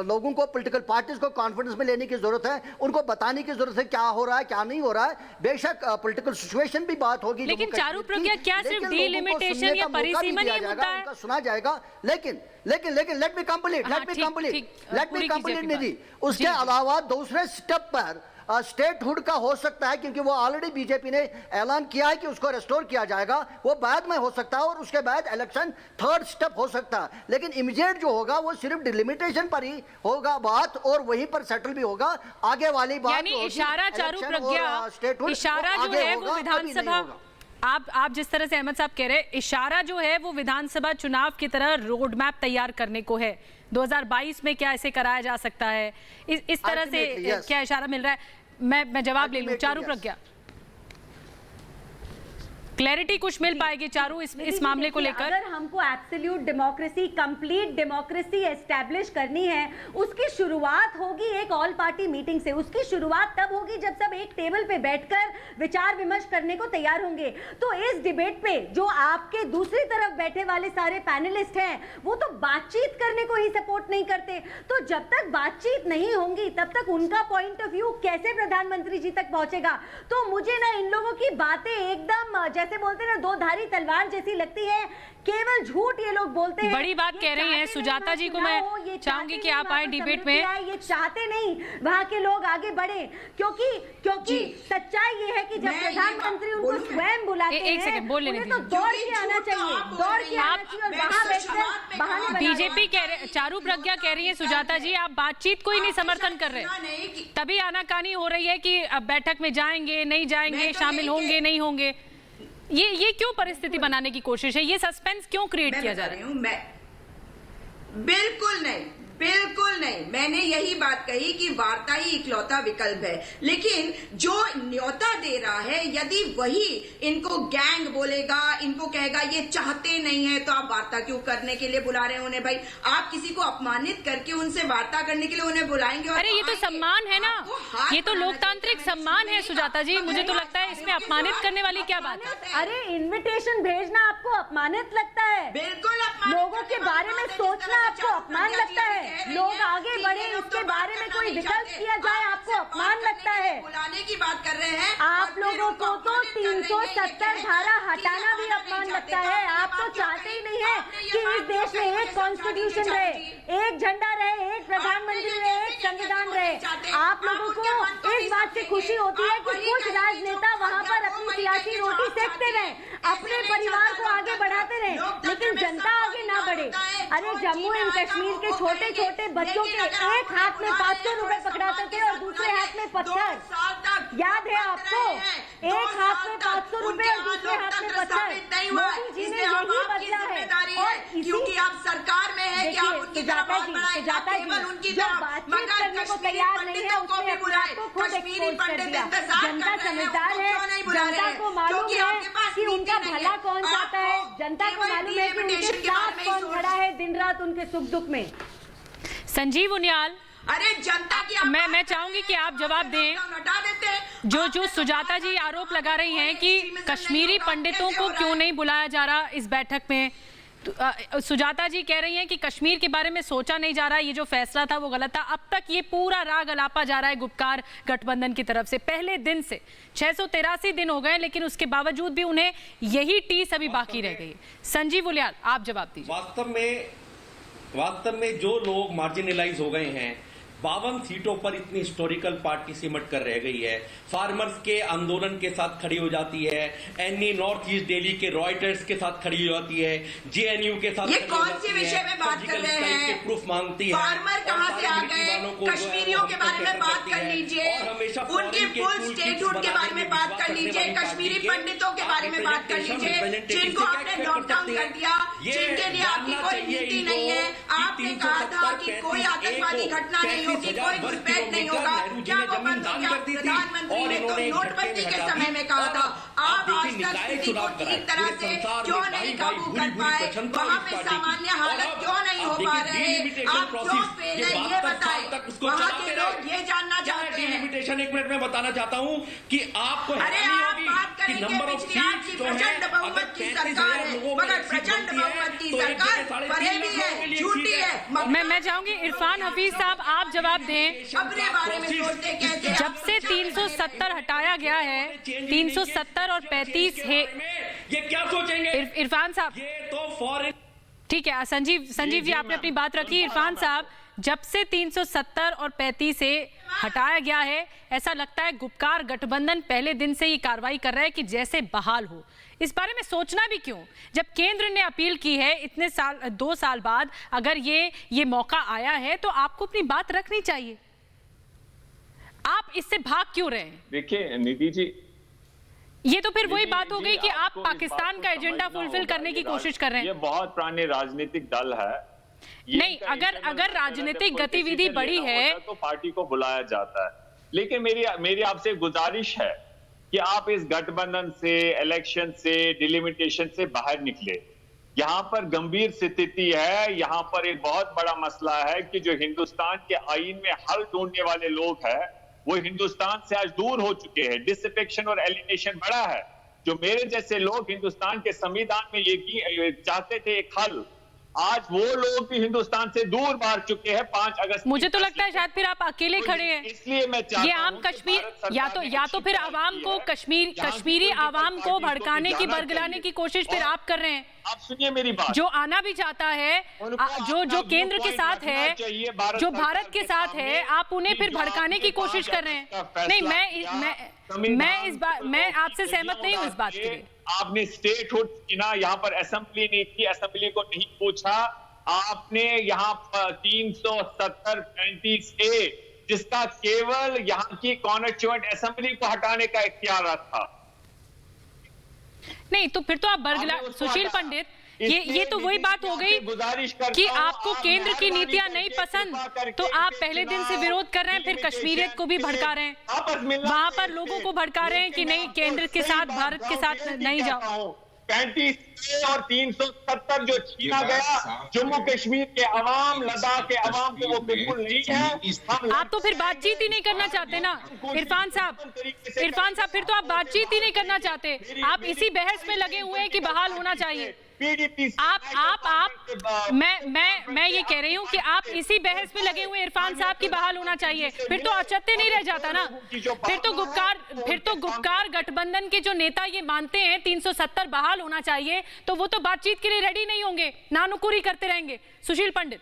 लोगों को, पॉलिटिकल पार्टीज को कॉन्फिडेंस में लेने की जरूरत है, उनको बताने की जरूरत है क्या हो रहा है क्या नहीं हो रहा है। बेशक पॉलिटिकल सिचुएशन भी बात होगी, लेकिन चारू प्रज्ञा, क्या सिर्फ डिलिमिटेशन या परिसीमन ही मुद्दा है? उनका सुना जाएगा। लेकिन लेट मी कंप्लीट निधि। उसके अलावा दूसरे स्टेप पर स्टेटहुड का हो सकता है, क्योंकि वो ऑलरेडी बीजेपी ने ऐलान किया है कि उसको रेस्टोर किया जाएगा, वो बाद में हो सकता है और उसके बाद इलेक्शन थर्ड स्टेप हो सकता है। लेकिन इमीडिएट जो होगा वो सिर्फ डिलिमिटेशन पर ही होगा बात और वहीं पर सेटल भी होगा। आगे वाली बात यानी इशारा, चारू प्रज्ञा, इशारा जो है वो विधानसभा, आप जिस तरह से अहमद साहब कह रहे हैं, इशारा जो है वो विधानसभा चुनाव की तरह रोड मैप तैयार करने को है। 2022 में क्या ऐसे कराया जा सकता है, इस तरह से क्या इशारा मिल रहा है? मैं जवाब ले लूं, चारू प्रज्ञा। क्लैरिटी कुछ मिल पाएगी चारू इस मामले को लेकर? अगर हमको absolute democracy, complete democracy establish करनी है, उसकी शुरुआत होगी एक ऑल पार्टी मीटिंग से। उसकी शुरुआत तब होगी जब सब एक टेबल पे बैठकर विचार विमर्श करने को तैयार होंगे। तो इस डिबेट पे जो आपके दूसरी तरफ बैठे वाले सारे पैनलिस्ट हैं, वो तो बातचीत करने को ही सपोर्ट नहीं करते। तो जब तक बातचीत नहीं होगी तब तक उनका पॉइंट ऑफ व्यू कैसे प्रधानमंत्री जी तक पहुंचेगा? तो मुझे ना इन लोगों की बातें एकदम जैसे बोलते हैं ना, दो धारी तलवार जैसी लगती है। केवल झूठ ये लोग बोलते हैं। बड़ी बात कह रही हैं सुजाता जी को मैं चाहूंगी कि आप आए डिबेट में। ये चाहते नहीं वहां के लोग आगे बढ़े, क्योंकि सच्चाई ये है कि जब प्रधानमंत्री उनको स्वयं बुलाते हैं, एक सेकंड बोल लेने तो दौड़ के आना चाहिए, दौड़ के आना चाहिए और वहां बैठकर बहाने। बीजेपी कह रहे, चारू प्रज्ञा कह रही है सुजाता जी आप बातचीत को ही नहीं समर्थन कर रहे, तभी आनाकानी हो रही है कि अब बैठक में जाएंगे नहीं जाएंगे, शामिल होंगे नहीं होंगे। ये क्यों परिस्थिति बनाने की कोशिश है? ये सस्पेंस क्यों क्रिएट किया जा रहा है? बिल्कुल नहीं, बिल्कुल नहीं। मैंने यही बात कही कि वार्ता ही इकलौता विकल्प है, लेकिन जो न्योता दे रहा है, यदि वही इनको गैंग बोलेगा, इनको कहेगा ये चाहते नहीं है, तो आप वार्ता क्यों करने के लिए बुला रहे हैं उन्हें? भाई आप किसी को अपमानित करके उनसे वार्ता करने के लिए उन्हें बुलाएंगे? अरे ये तो सम्मान है ना, ये तो लोकतांत्रिक सम्मान है सुजाता जी। मुझे तो लगता है इसमें अपमानित करने वाली क्या बात है? अरे इन्विटेशन भेजना आपको अपमानित लगता है? बिल्कुल अपमानित। लोगों के बारे में सोचना आपको अपमान लगता है? लोग आगे बढ़े इसके बारे में कोई विकल्प किया जाए आपको अपमान लगता है? बुलाने की बात कर रहे हैं आप लोगों को तो 370 धारा हटाना भी अपमान लगता है। आप तो चाहते ही नहीं है कि इस देश में एक कॉन्स्टिट्यूशन रहे, एक झंडा रहे, एक प्रधानमंत्री रहे, एक संविधान रहे। आप लोगों को इस बात से खुशी होती है कि कुछ राजनेता वहाँ पर अपनी सियासी रोटी सेकते रहे, अपने परिवार को आगे बढ़ाते रहे, लेकिन जनता आगे ना बढ़े। अरे जम्मू एंड कश्मीर के छोटे छोटे बच्चों के एक हाथ में 500 रुपए पकड़ाते थे और दूसरे हाथ में पत्थर, याद है आपको? एक हाथ में 500 रुपए और दूसरे हाथ में पत्थर। मोदी जी ने यही बदला है और क्योंकि आप सरकार में है कि आप उनकी तरफ बहुत बढ़ाए, केवल उनकी तरफ, मगर कश्मीरी पंडितों को भी बुलाए, कश्मीरी पंडित इंतजार जनता समझदार है, जनता को मालूम है कि उनका भला कौन चाहता है, जनता को मालूम है कि उनके साथ कौन खड़ा है दिन रात उनके सुख दुख में। संजीव उनियाल, अरे जनता की मैं चाहूंगी कि आप जवाब दें। जो सुजाता जी आरोप लगा रही हैं कि कश्मीरी पंडितों को क्यों नहीं बुलाया जा रहा इस बैठक में, सुजाता जी कह रही हैं कि कश्मीर के बारे में सोचा नहीं जा रहा, ये जो फैसला था वो गलत था। अब तक ये पूरा राग अलापा जा रहा है गुपकार गठबंधन की तरफ से। पहले दिन से 683 दिन हो गए, लेकिन उसके बावजूद भी उन्हें यही टीस अभी बाकी रह गई है। संजीव उनियाल, आप जवाब दीजिए। वास्तव में जो लोग मार्जिनलाइज हो गए हैं, 52 सीटों पर इतनी हिस्टोरिकल पार्टी सिमट कर रह गई है, फार्मर्स के आंदोलन के साथ खड़ी हो जाती है, एनई नॉर्थ ईस्ट दिल्ली के रॉयटर्स के साथ खड़ी हो जाती है, जेएनयू के साथ, ये कौन से विषय में बात कर रहे हैं? प्रूफ मांगती है। फार्मर कहां से आ गए? कश्मीरियों के बारे में बात कर लीजिए, उनके फुल स्टेटहुड के बारे में बात कर लीजिए, कश्मीरी पंडितों के बारे में बात कर लीजिए, जिनको आपने लॉकडाउन कर दिया, जिनके लिए आपकी कोई नीति नहीं है। आपने कहा था कि कोई आतंकवादी घटना नहीं होगी, कोई घुसपैठ नहीं होगा। क्या वो प्रधानमंत्री ने तो नोटबंदी के समय में कहा था? आप आज तक स्थिति को ठीक तरह से क्यों नहीं काबू कर पाए? वहाँ पे सामान्य हालत क्यों नहीं हो पा रहे? आप क्यों फेल है ये बताएं। वहाँ के लोग ये जानना चाहते हैं। लिमिटेशन 1 मिनट में बताना चाहता हूँ कि आपको अरे आप बात करेंगे पिछली आपकी प्रचंड बहुमत की सरकार है, मगर प्रचंड बहुमत की सरकार फरेबी है, झूठी है। मैं चाहूंगी इरफान हफीज साहब आप जवाब दें। अपने बारे में सोचते कैसे? जब से 370 हटाया गया है, 370 और 35 है, ये क्या सोचेंगे इरफान साहब? ये तो फॉरेन, ठीक है संजीव जी आपने अपनी बात रखी। इरफान साहब, जब से 370 और 35 से हटाया गया है, ऐसा लगता है गुपकार गठबंधन पहले दिन से ही कार्रवाई कर रहा है कि जैसे बहाल हो। इस बारे में सोचना भी क्यों, जब केंद्र ने अपील की है इतने साल, 2 साल बाद अगर ये मौका आया है तो आपको अपनी बात रखनी चाहिए। आप इससे भाग क्यों रहे हैं? देखिए निधि जी, ये तो फिर वही बात हो गई कि आप पाकिस्तान का एजेंडा फुलफिल करने की कोशिश कर रहे हैं। ये बहुत पुराने राजनीतिक दल है। नहीं, अगर राजनीतिक गतिविधि बड़ी है तो पार्टी को बुलाया जाता है, लेकिन मेरी आपसे गुजारिश है कि आप इस गठबंधन से, इलेक्शन से, डिलिमिटेशन से बाहर निकले। यहाँ पर गंभीर स्थिति है, यहाँ पर एक बहुत बड़ा मसला है कि जो हिंदुस्तान के आईन में हल ढूंढने वाले लोग हैं वो हिंदुस्तान से आज दूर हो चुके हैं। डिसअफेक्शन और एलिनेशन बड़ा है। जो मेरे जैसे लोग हिंदुस्तान के संविधान में ये चाहते थे एक हल, आज वो लोग भी हिंदुस्तान से दूर भाग चुके हैं। 5 अगस्त मुझे तो लगता है शायद फिर आप अकेले खड़े हैं। इसलिए मैं ये आम कश्मीर या तो फिर आवाम को कश्मीरी आवाम को भड़काने की, बरगलाने की कोशिश फिर आप कर रहे हैं। आप सुनिए मेरी बात। जो आना भी चाहता है, जो केंद्र के साथ है, जो भारत के साथ है, आप उन्हें फिर भड़काने की कोशिश कर रहे हैं। नहीं, मैं आपसे सहमत नहीं हूँ इस बात के लिए। आपने स्टेटहुड चुना, यहाँ पर असेंबली नहीं थी, असेंबली को नहीं पूछा। आपने यहाँ पर 370-35A जिसका केवल यहाँ की कॉन्स्टिट्यूएंट असेंबली को हटाने का इख्तियार था। नहीं तो फिर तो आप बरगला सुशील पंडित, ये तो वही बात हो गई कि आपको केंद्र की नीतियां नहीं पसंद, तो आप पहले दिन से विरोध कर रहे हैं, फिर कश्मीरियत को भी भड़का रहे हैं, वहां पर लोगों को भड़का रहे हैं कि नहीं केंद्र के साथ, भारत के साथ नहीं जाओ। 35 और 370 जो छीना गया जम्मू कश्मीर के अवाम, लद्दाख के अवाम को वो बिल्कुल नहीं है। आप तो फिर बातचीत ही नहीं करना चाहते ना इरफान साहब, फिर तो आप बातचीत ही नहीं करना चाहते। आप इसी बहस में लगे हुए हैं कि बहाल होना चाहिए। मैं ये कह रही हूँ कि आप इसी बहस में लगे हुए इरफान साहब की बहाल होना चाहिए। फिर तो औचित्य नहीं रह जाता ना। फिर तो गुपकार गठबंधन के जो नेता ये मानते हैं 370 बहाल होना चाहिए, तो वो तो बातचीत के लिए रेडी नहीं होंगे, नानुकुरी करते रहेंगे। सुशील पंडित,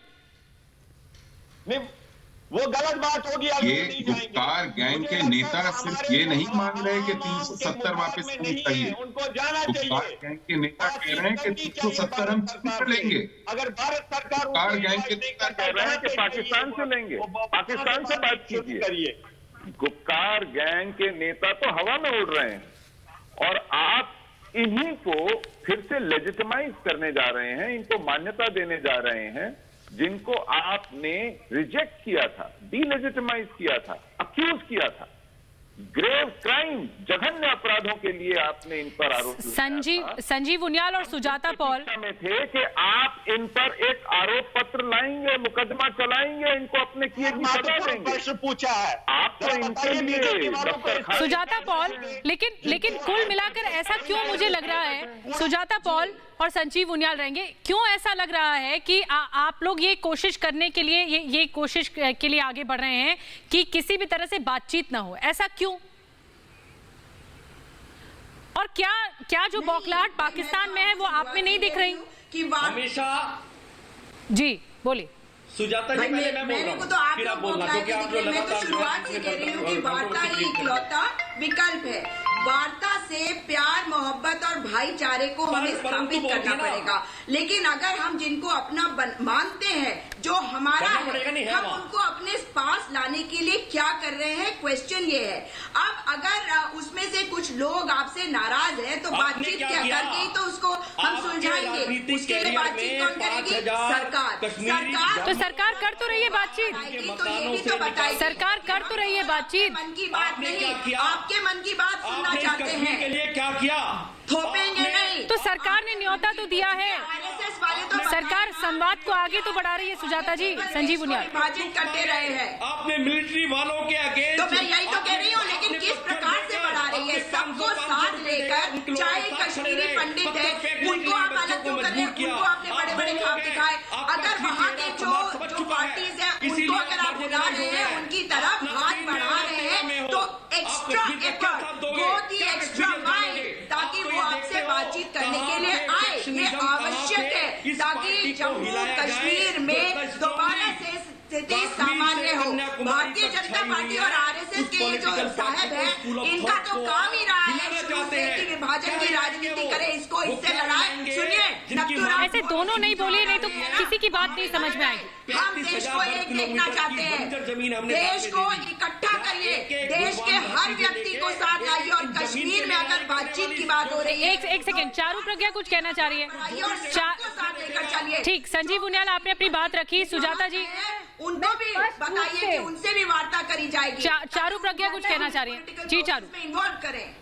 वो गलत बात होगी। ये गुप्कार गैंग के नेता सिर्फ ये नहीं मान रहे कि 370 वापस होनी चाहिए, गुप्कार गैंग के नेता कह रहे हैं कि 370 हम कर लेंगे। अगर भारत सरकार गुप्कार गैंग के नेता कह रहे हैं कि पाकिस्तान से लेंगे, पाकिस्तान से बात कीजिए। गुप्कार गैंग के नेता तो हवा में उड़ रहे हैं और आप इन्हीं को फिर से लेजिटिमाइज करने जा रहे हैं, इनको मान्यता देने जा रहे हैं जिनको आपने रिजेक्ट किया था, डीलेजिटिमाइज किया था, अक्यूज किया था। ग्रेव क्राइम, जघन्य अपराधों के लिए आपने इन पर आरोप संजीव उनियाल और सुजाता पॉल में थे कि आप इन पर एक आरोप पत्र लाएंगे, मुकदमा चलाएंगे, इनको अपने किए की सजा देंगे। प्रश्न पूछा है आपको इनके लिए सुजाता पॉल, लेकिन कुल मिलाकर ऐसा क्यों मुझे लग रहा है, सुजाता पॉल और संजीव उनियाल रहेंगे, क्यों ऐसा लग रहा है कि आप लोग ये कोशिश करने के लिए, ये कोशिश के लिए आगे बढ़ रहे हैं कि किसी भी तरह से बातचीत ना हो, ऐसा क्यों? और क्या जो बौखलाहट पाकिस्तान में है वो आप में नहीं दिख रही? हमेशा जी बोलिए सुजाता जी, पहले मैं बोल रहा हूं, फिर आप बोलना, क्योंकि आप जो लगातार शुरुआत से कह रही हूँ कि वार्ता ही इकलौता विकल्प है। वार्ता से प्यार, मोहब्बत और भाईचारे को हमें स्थापित करना पड़ेगा। लेकिन अगर हम जिनको अपना मानते हैं, जो हमारा है, हम उनको अपने पास लाने के लिए क्या कर रहे हैं, क्वेश्चन ये है। अब अगर उसमें से कुछ लोग आपसे नाराज है तो बातचीत क्या करके ही तो उसको हम सुलझाएंगे। उसके लिए बातचीत कौन करेगी? सरकार। तो सरकार कर तो रही है बातचीत, तो ये भी तो बताइए, सरकार कर तो रही है बातचीत। मन की बात नहीं, आपके मन की बात सुनना चाहते हैं। के लिए क्या किया? थोपेंगे नहीं। तो सरकार ने न्योता तो दिया है, आरएसएस वाले तो सरकार संवाद को आगे तो बढ़ा रही है। सुजाता जी, संजीव उनियाल विभाजित करते रहे हैं। आपने मिलिट्री वालों के अगेंस्ट, तो मैं यही तो कह रही हूँ, लेकिन किस प्रकार से बढ़ा रही है? सबको साथ लेकर, चाहे कश्मीरी पंडित है उनको आप अलग क्यों कर रहे हैं? उनको आपने बड़े बड़े ख्वाब दिखाए। अगर वहाँ के जो पार्टीज है उनको अगर आप बुला रहे हैं, उनकी तरफ हाथ बढ़ा रहे हैं, तो एक्स्ट्रा एफर्ट, गो दी एक्स्ट्रा माइल, ताकि वो आपसे बातचीत करने के लिए आए। ये आवश्यक है ताकि जम्मू कश्मीर में दोबारा से स्थिति सामान्य हो। भारतीय जनता पार्टी और आरएसएस के ये जो साहब है, इनका तो काम ही रहा है शुरू से कि विभाजन की राजनीति करे, इसको इससे लड़ाए। सुनिए, ऐसे दोनों नहीं बोलिए, नहीं तो किसी की बात नहीं समझ में आएगी। हम देश को एक देखना चाहते हैं, देश को इकट्ठा करिए, देश के हर व्यक्ति को साथ लाइए। और कश्मीर में अगर बातचीत की बात हो रही है, एक सेकेंड, चारू प्रज्ञा कुछ कहना चाह रही है, साथ लेकर चलिए। ठीक, संजीव उनियाल आपने अपनी बात रखी, सुजाता जी उनको भी बताइए कि उनसे भी वार्ता करी जाएगी। चारू प्रज्ञा कुछ कहना चाह रही है। जी चारू, इन्वॉल्व करें।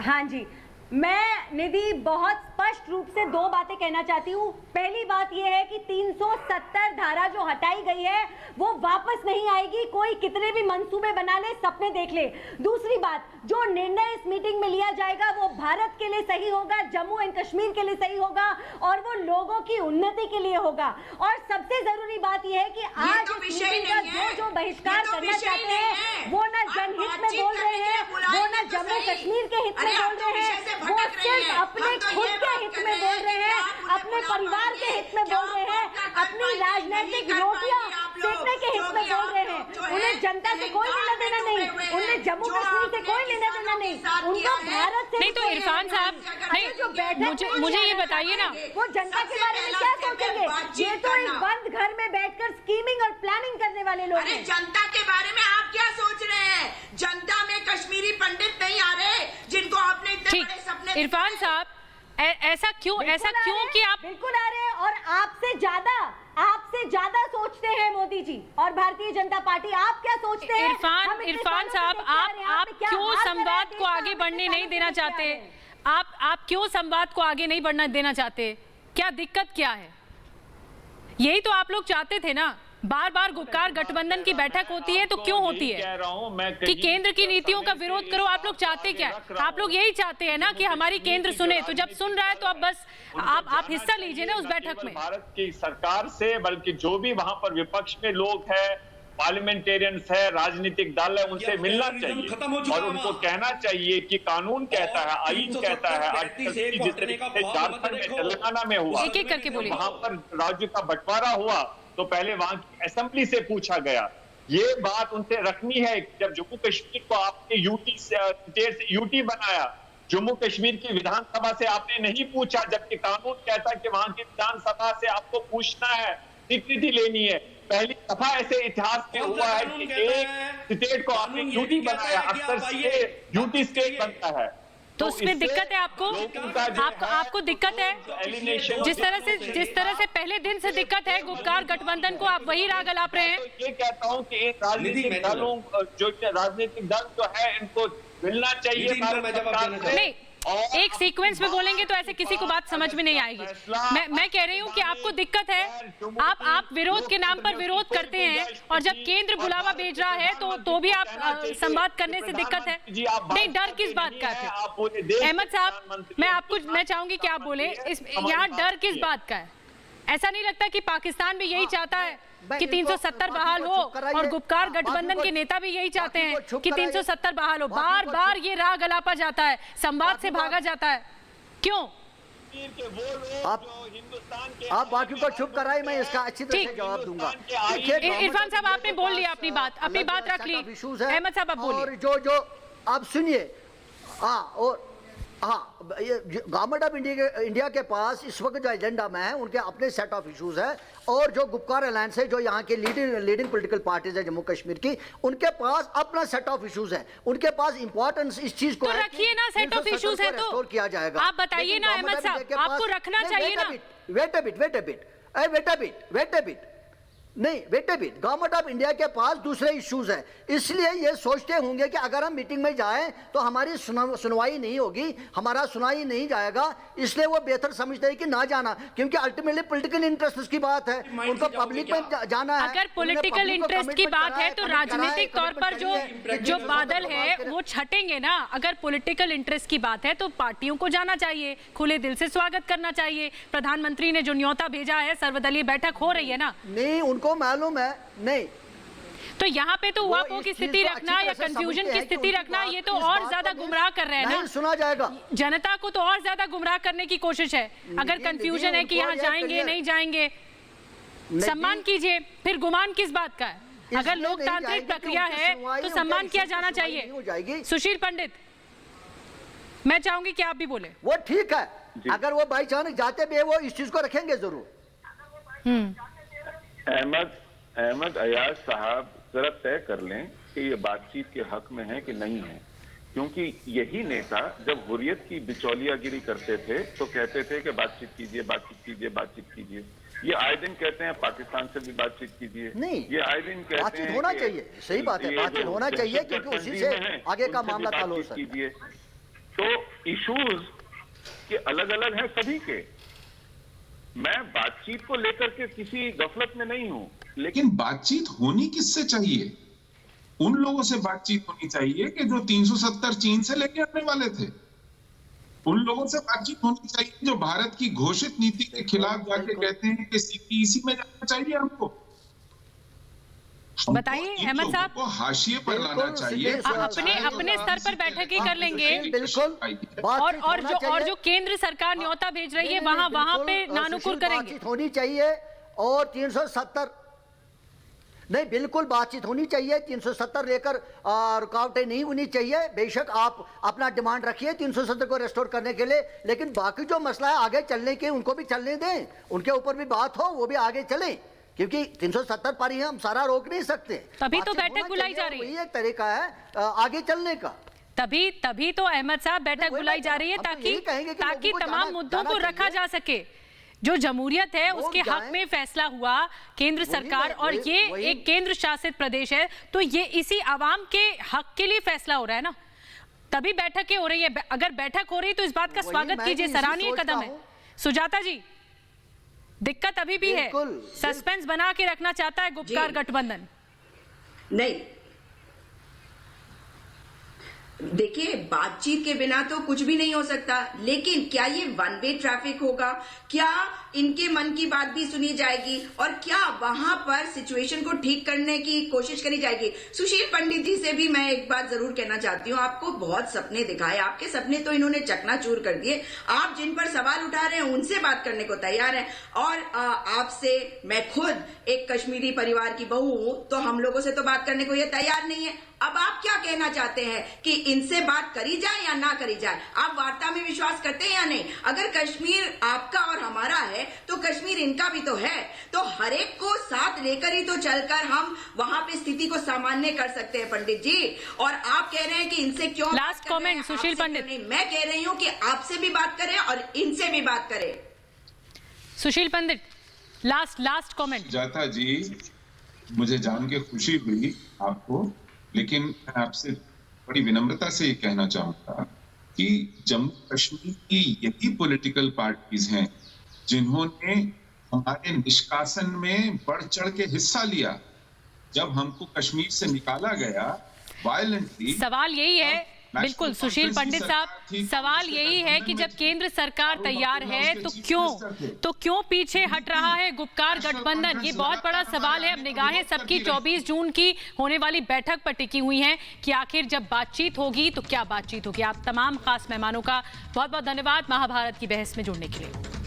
हाँ जी, मैं निधि बहुत स्पष्ट रूप से दो बातें कहना चाहती हूँ। पहली बात यह है कि 370 धारा जो हटाई गई है वो वापस नहीं आएगी, कोई कितने भी मंसूबे बना ले, सपने देख ले। दूसरी बात, जो निर्णय इस मीटिंग में लिया जाएगा वो भारत के लिए सही होगा, जम्मू एंड कश्मीर के लिए सही होगा और वो लोगों की उन्नति के लिए होगा। और सबसे जरूरी बात यह है कि आज तो इस मीटिंग का जो बहिष्कार करना चाहते हैं वो ना जनहित में बोल रहे हैं, वो ना जम्मू कश्मीर के हित में बोल रहे हैं, वो सिर्फ अपने खुद के हित में बोल रहे हैं, अपने परिवार के हित में बोल रहे हैं, अपनी राजनीतिक रोटियां सेकने के हित में बोल रहे हैं। उन्हें जनता से कोई लेना देना नहीं, उन्हें जम्मू कश्मीर से कोई लेना देना नहीं, उनको भारत से नहीं। तो इरफान साहब, नहीं, जो बैठक मुझे ये बताइए ना, वो जनता के बारे में क्या सोचेंगे? ये तो एक बंद घर में बैठकर स्कीमिंग और प्लानिंग करने वाले लोग हैं। जनता के बारे में आप क्या सोच रहे हैं? जनता में कश्मीरी पंडित नहीं आ रहे जिनको आपने इतने बड़े सपने। इरफान साहब, ऐसा क्यों कि आप बिल्कुल आ रहे हैं और आपसे ज्यादा सोचते हैं मोदी जी और भारतीय जनता पार्टी। आप क्या सोचते हैं? इरफान साहब, आप क्यों संवाद को आगे बढ़ने नहीं देना चाहते? आप क्यों संवाद को आगे नहीं बढ़ना देना चाहते? क्या दिक्कत क्या है? यही तो आप लोग चाहते थे ना, बार बार गुपकार गठबंधन की बैठक होती है तो क्यों होती है कह रहा हूं मैं कि केंद्र की नीतियों का विरोध करो। आप लोग चाहते क्या है? आप लोग यही चाहते हैं ना कि हमारी केंद्र सुने। तो जब सुन रहा है तो अब बस आप हिस्सा लीजिए ना उस बैठक में। भारत की सरकार से बल्कि जो भी वहां पर विपक्ष में लोग हैं, पार्लियामेंटेरियंस है, राजनीतिक दल है, उनसे मिलना चाहिए और उनको कहना चाहिए कि कानून कहता है, आईन कहता है। झारखंड में, तेलंगाना में हुआ, एक-एक करके बोलिए। वहां पर राज्य का बंटवारा हुआ तो पहले वहां की असेंबली से पूछा गया। ये बात उनसे रखनी है। जब जम्मू कश्मीर को आपने यूटी बनाया, जम्मू कश्मीर की विधानसभा से आपने नहीं पूछा, जबकि कानून कहता है कि वहां की विधानसभा से आपको पूछना है, स्वीकृति लेनी है। पहली दफा ऐसे इतिहास में हुआ है कि एक स्टेट को आपने यूटी बनाया। अक्सर यूटी स्टेट बनता है तो उसमें दिक्कत है आपको? आपको दिक्कत है? जिस तरह से पहले दिन से दिक्कत है गुपकार गठबंधन को, आप वही राग अलाप रहे हैं। ये कहता हूं कि इन राजनीतिक दलों जो राजनीतिक दल जो है इनको मिलना चाहिए। नहीं, एक सीक्वेंस में बोलेंगे तो ऐसे किसी को बात समझ में नहीं आएगी। मैं कह रही हूँ कि आपको दिक्कत है, आप विरोध के नाम पर विरोध करते हैं और जब केंद्र बुलावा भेज रहा है तो भी आप संवाद करने से दिक्कत है। नहीं, डर किस बात का है? अहमद साहब, मैं चाहूंगी कि आप बोले यहाँ डर किस बात का है? ऐसा नहीं लगता कि पाकिस्तान भी यही चाहता है कि 370 बहाल हो और गुपकार गठबंधन के नेता भी यही चाहते हैं कि 370 बहाल हो? बार बार ये राग गलापा जाता है, संवाद से भागा जाता है, क्यों? आप बाकी को चुप कराए, मैं इसका अच्छी तरह से जवाब दूंगा। इरफान साहब, आपने बोल लिया अपनी बात रख ली। अहमद साहब, आप बोलिए। जो आप सुनिए। गवर्नमेंट ऑफ इंडिया के पास इस वक्त जो एजेंडा में है उनके अपने सेट ऑफ इश्यूज है और जो गुपकार अलायंस है, जो यहाँ के लीडिंग पॉलिटिकल पार्टीज है जम्मू कश्मीर की, उनके पास अपना सेट ऑफ इश्यूज है। उनके पास इंपॉर्टेंस इस चीज को तो रखिए ना, सेट ऑफ इश्यूज है तो किया जाएगा। आप बताइए ना अहमद साहब, आपको रखना चाहिए ना। Wait a bit. नहीं, wait a bit. Government of India के पास दूसरे इश्यूज हैं, इसलिए ये सोचते होंगे कि अगर हम मीटिंग में जाएं तो हमारी सुनवाई नहीं होगी, हमारा सुनाई नहीं जाएगा, इसलिए वो बेहतर समझते हैं कि ना जाना, क्योंकि अल्टीमेटली पॉलिटिकल इंटरेस्ट की बात है, उनको पब्लिक में जाना है। अगर पॉलिटिकल इंटरेस्ट की बात है तो राजनीतिक तौर पर जो बादल है वो छटेंगे ना। अगर पॉलिटिकल इंटरेस्ट की बात है तो पार्टियों को जाना चाहिए, खुले दिल से स्वागत करना चाहिए। प्रधानमंत्री ने जो न्योता भेजा है, सर्वदलीय बैठक हो रही है ना, नहीं उनको मालूम है। नहीं, तो यहाँ पे तो उहापोह की स्थिति रखना या कंफ्यूजन की स्थिति रखना, ये तो और ज्यादा गुमराह कर रहे हैं ना। सुना जाएगा, जनता को तो और ज्यादा गुमराह करने की कोशिश है। अगर कंफ्यूजन है कि यहाँ जाएंगे नहीं जाएंगे, सम्मान कीजिए, फिर गुमान किस बात का है? अगर लोकतांत्रिक प्रक्रिया है तो सम्मान किया जाना चाहिए। सुशील पंडित, मैं चाहूंगी कि आप भी बोले। वो ठीक है, अगर वो बाई चांस जाते भी है वो इस चीज को रखेंगे जरूर। अहमद अयाज साहब जरा तय कर लें कि ये बातचीत के हक में है कि नहीं है, क्योंकि यही नेता जब हुर्रियत की बिचौलियागिरी करते थे तो कहते थे कि बातचीत कीजिए, बातचीत कीजिए, बातचीत कीजिए। ये आए दिन कहते हैं पाकिस्तान से भी बातचीत कीजिए। नहीं, ये आए दिन कहते हैं बातचीत होना चाहिए। सही बात है, बातचीत होना चाहिए, क्योंकि उसी से आगे का मामला चालू हो सकता है। तो इश्यूज के अलग अलग हैं सभी के। मैं बातचीत को लेकर के किसी गफलत में नहीं हूं, लेकिन बातचीत होनी किससे चाहिए? उन लोगों से बातचीत होनी चाहिए कि जो 370 चीन से लेके आने वाले थे। उन लोगों से बातचीत होनी चाहिए जो भारत की घोषित नीति के खिलाफ जाके कहते हैं कि सीपीईसी में जाना चाहिए हमको। बताइए अहमद साहब, को हाशिए पर लाना चाहिए। अपने स्तर पर बैठक ही कर लेंगे। बिल्कुल। और जो केंद्र सरकार न्योता भेज रही है वहां पे नानुकुल करेंगे। बातचीत होनी चाहिए और 370 नहीं, बिल्कुल बातचीत होनी चाहिए। 370 लेकर रुकावटें नहीं होनी चाहिए। बेशक आप अपना डिमांड रखिए 370 को रेस्टोर करने के लिए, लेकिन बाकी जो मसला है आगे चलने के, उनको भी चलने दें, उनके ऊपर भी बात हो, वो भी आगे चले, क्योंकि 370 पर ही हम सारा रोक नहीं सकते। तभी तो बैठक बुलाई जा रही है। वही एक तरीका है आगे चलने का। तभी तो अहमद साहब बैठक बुलाई जा रही है ताकि तमाम मुद्दों को रखा जा सके। जो जमहूरियत है उसके हक में फैसला हुआ केंद्र सरकार, और ये एक केंद्र शासित प्रदेश है, तो ये इसी आवाम के हक के लिए फैसला हो रहा है ना, तभी बैठकें हो रही है। अगर बैठक हो रही है तो इस बात का स्वागत कीजिए, सराहनीय कदम है। सुजाता जी, दिक्कत अभी भी है, सस्पेंस बना के रखना चाहता है गुपकार गठबंधन। नहीं, देखिए बातचीत के बिना तो कुछ भी नहीं हो सकता, लेकिन क्या ये वन वे ट्रैफिक होगा? क्या इनके मन की बात भी सुनी जाएगी और क्या वहां पर सिचुएशन को ठीक करने की कोशिश करी जाएगी? सुशील पंडित जी से भी मैं एक बात जरूर कहना चाहती हूँ, आपको बहुत सपने दिखाए, आपके सपने तो इन्होंने चकनाचूर कर दिए। आप जिन पर सवाल उठा रहे हैं उनसे बात करने को तैयार है, और आपसे मैं खुद एक कश्मीरी परिवार की बहू हूं, तो हम लोगों से तो बात करने को ये तैयार नहीं है। अब आप क्या कहना चाहते हैं कि इनसे बात करी जाए या ना करी जाए? आप वार्ता में विश्वास करते हैं या नहीं? अगर कश्मीर आपका और हमारा है तो कश्मीर इनका भी तो है, तो हर एक को साथ लेकर ही तो चलकर हम वहां पे स्थिति को सामान्य कर सकते हैं पंडित जी। और आप कह रहे हैं कि इनसे क्यों? लास्ट कमेंट सुशील पंडित। मैं कह रही हूं कि आपसे भी बात करें और इनसे भी बात करें। सुशील पंडित, लास्ट कमेंट। जाता जी, मुझे जान के खुशी हुई आपको, लेकिन मैं आपसे बड़ी विनम्रता से ये कहना चाहूंगा कि जम्मू कश्मीर की यही पॉलिटिकल पार्टीज हैं जिन्होंने हमारे निष्कासन में बढ़ चढ़ के हिस्सा लिया। जब हमको कश्मीर से निकाला गया वायलेंटली, सवाल यही है, बिल्कुल सुशील पंडित साहब, सवाल यही है कि जब केंद्र सरकार तैयार है तो क्यों पीछे हट रहा है गुपकार गठबंधन? ये बहुत बड़ा सवाल है। अब निगाहें सबकी 24 जून की होने वाली बैठक पर टिकी हुई हैं कि आखिर जब बातचीत होगी तो क्या बातचीत होगी। आप तमाम खास मेहमानों का बहुत बहुत धन्यवाद महाभारत की बहस में जुड़ने के लिए।